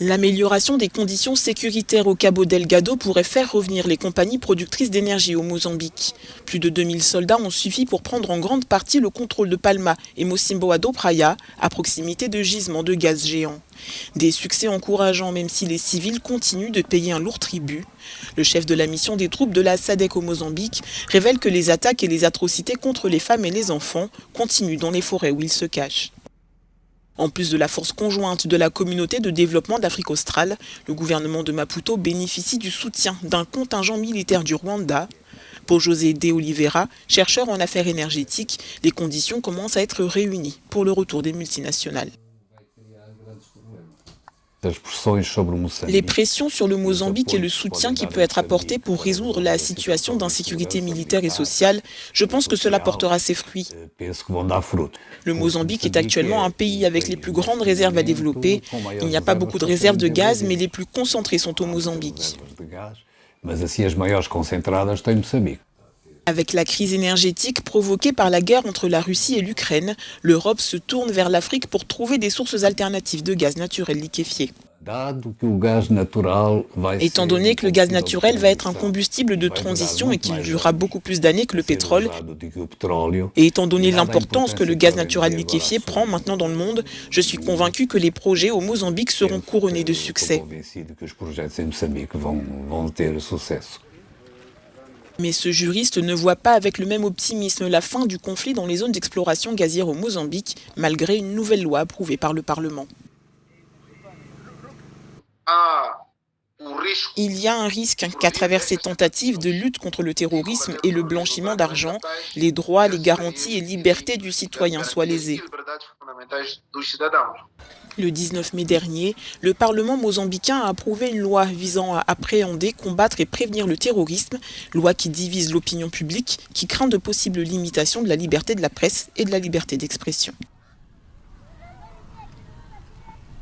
L'amélioration des conditions sécuritaires au Cabo Delgado pourrait faire revenir les compagnies productrices d'énergie au Mozambique. Plus de 2000 soldats ont suffi pour prendre en grande partie le contrôle de Palma et Mocimboa do Praia, à proximité de gisements de gaz géants. Des succès encourageants même si les civils continuent de payer un lourd tribut. Le chef de la mission des troupes de la SADC au Mozambique révèle que les attaques et les atrocités contre les femmes et les enfants continuent dans les forêts où ils se cachent. En plus de la force conjointe de la communauté de développement d'Afrique australe, le gouvernement de Maputo bénéficie du soutien d'un contingent militaire du Rwanda. Pour José de Oliveira, chercheur en affaires énergétiques, les conditions commencent à être réunies pour le retour des multinationales. Les pressions sur le Mozambique et le soutien qui peut être apporté pour résoudre la situation d'insécurité militaire et sociale, je pense que cela portera ses fruits. Le Mozambique est actuellement un pays avec les plus grandes réserves à développer. Il n'y a pas beaucoup de réserves de gaz, mais les plus concentrées sont au Mozambique. Avec la crise énergétique provoquée par la guerre entre la Russie et l'Ukraine, l'Europe se tourne vers l'Afrique pour trouver des sources alternatives de gaz naturel liquéfié. Étant donné que le gaz naturel va être un combustible de transition et qu'il durera beaucoup plus d'années que le pétrole, et étant donné l'importance que le gaz naturel liquéfié prend maintenant dans le monde, je suis convaincu que les projets au Mozambique seront couronnés de succès. Mais ce juriste ne voit pas avec le même optimisme la fin du conflit dans les zones d'exploration gazière au Mozambique, malgré une nouvelle loi approuvée par le Parlement. Il y a un risque qu'à travers ces tentatives de lutte contre le terrorisme et le blanchiment d'argent, les droits, les garanties et libertés du citoyen soient lésés. Le 19 mai dernier, le Parlement mozambicain a approuvé une loi visant à appréhender, combattre et prévenir le terrorisme, loi qui divise l'opinion publique, qui craint de possibles limitations de la liberté de la presse et de la liberté d'expression.